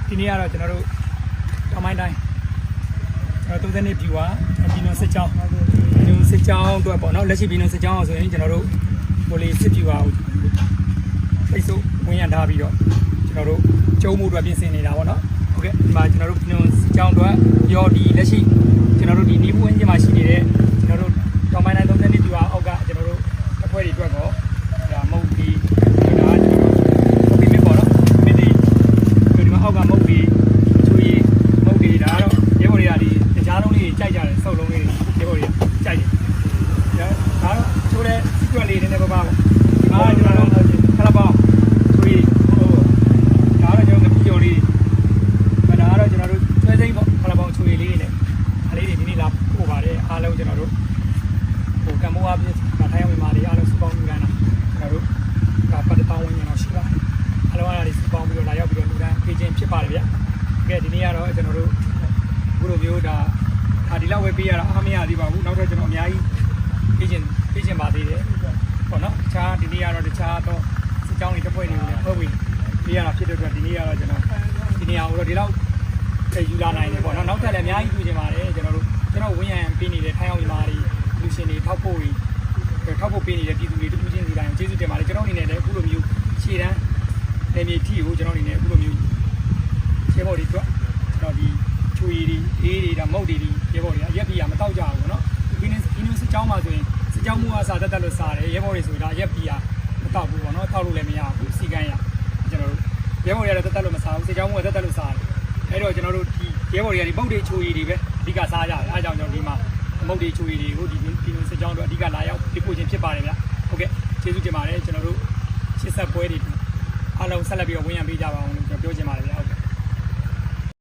ဒီနေ့ကတော့ကျွန်တော်တို့တောင်ပိုင်းတိုင်းကျွန်တော်30နှစ်ပြူပါဘီနွန်စစ်ကြောင်းအတွက်ပေါ့နော်လက်ရှိဘီနွန်စစ်ကြောင်းအောင်ဆိုရင်ကျွန်တော်တို့ဟိုလေးစစ်ပြူပါဖိတ်ဆို့ဝင်ရထားပြီးတော့ကျွန်တော်တို့ကျုံးမှုအတွက်ပြင်ဆင်နေတာပေါ့နော်ဟုတ်ကဲ့ဒီမှာကျွန်တော်တို့ဘီနွန်စစ်ကြောင်းအတွက်ရောဒီလက်ရှိကျွန်တော်တို့ဒီနီးပွင့်ချင်းမှာရှိနေတဲ့ကျွန်တော်တို့တောင်ပိုင်းတိုင်း30နှစ်ပြူပါအောက်ကကျွန်တော်တို့အဖွဲ့တွေအတွက်တော့ဒါမဟုတ်ဒီဒါကျွန်တော်တို့ဒီမြစ်ပေါ့နော်မြစ်ဒီမှာအောက်ကမဟုတ်ဒီချွေမဟုတ်ဒီဒါတော့ရေပေါ်တွေကဒီကြားလုံးလေးကြိုက်ကြတယ်စုပ်လုံးလေးရေပေါ်တွေကြိုက်တယ်ဒါတော့ချိုးတဲ့စီကွက်လေးနည်းနည်းပါးပါပေါ့ဒီမှာကျွန်တော်တို့ခလာပေါင်းချွေဟိုဒါတော့ကျွန်တော်တို့ကြော်လေးဒါကတော့ကျွန်တော်တို့ကျွဲစိမ့်ပေါ့ခလာပေါင်းချွေလေးနဲ့အလေးတွေဒီနေ့လာပို့ပါတယ်အားလုံးကျွန်တော်တို့ဟိုကမ္ဘောအပြည့်ထိုင်းဝင်မာတွေအားလုံးစပေါင်းယူလာတာကျွန်တော်တို့ကပတ်တောင်းဝင်နေတော့ရှိပါတယ်အားလုံးအားတွေစပေါင်းပြီးတော့လာရောက်ပြီးတော့လူတိုင်းပြေးချင်းဖြစ်ပါတယ်ဗျကဲဒီနေ့ကတော့ကျွန်တော်တို့ဘုလိုမျိုးဒါဒီလောက်ပဲပေးရတာအားမရသေးပါဘူးနောက်တော့ကျွန်တော်အများကြီးပြေးချင်းပါသေးတယ်ပေါ့နော်တခြားဒီနေ့ကတော့တခြားတော့စစ်ကြောင်းတွေတစ်ဖွဲ့တွေကိုလည်းဖွဲ့ပြီးပေးရတာဖြစ်တဲ့အတွက်ဒီနေ့ကတော့ကျွန်တော်ဒီနေရာကိုတော့ဒီလောက်ယူလာနိုင်တယ်ပေါ့နော်နောက်ထပ်လည်းအများကြီးတွေ့ချင်ပါတယ်ကျွန်တော်ဝင်းရံပေးနေတဲ့ထိုင်းအောင်ညီမတွေလူရှင်တွေထောက်ဖို့ပေးနေတဲ့ပြည်သူတွေတူးချင်းစီတိုင်းကျေးဇူးတင်ပါတယ်ကျွန်တော်အနေနဲ့လည်းအခုလိုမျိုးခြေတန်းနေမြေထီကိုကျွန်တော်အနေနဲ့အခုလိုမျိုးခြေပေါ်တွေအတွက်ကျွန်တော်ဒီချွေတွေအေးတွေဒါမုတ်တွေရေပေါ်တွေရက်ပြီးရမတောက်ကြဘူးเนาะဒီနေ့စစ်ကြောင်းမှာဆိုရင်စစ်ကြောင်းမှုအစားတက်လို့စားတယ်ရေပေါ်တွေဆိုဒါရက်ပြီးရမတောက်ဘူးပေါ့เนาะတောက်လို့လည်းမရဘူးစီကန်းရကျွန်တော်တို့ရေပေါ်တွေလည်းတက်လို့မစားဘူးစစ်ကြောင်းမှုကတက်လို့စားတယ်အဲ့တော့ကျွန်တော်တို့ဒီရေပေါ်တွေကဒီမုတ်တွေချွေတွေပဲအဓိကစားကြတယ်အားကြောင့်ကျွန်တော်ဒီမှာမုတ်တွေချွေတွေကိုဒီစစ်ကြောင်းတို့အဓိကလာရောက်ပြပို့ခြင်းဖြစ်ပါတယ်ဗျဟုတ်ကဲ့ကျေးဇူးတင်ပါတယ်ကျွန်တော်တို့ရှစ်ဆက်ပွဲတွေအားလုံးဆက်လက်ပြီးတော့ဝင်ရပေးကြပါအောင်လို့ကျွန်တော်ပြောချင်ပါတယ်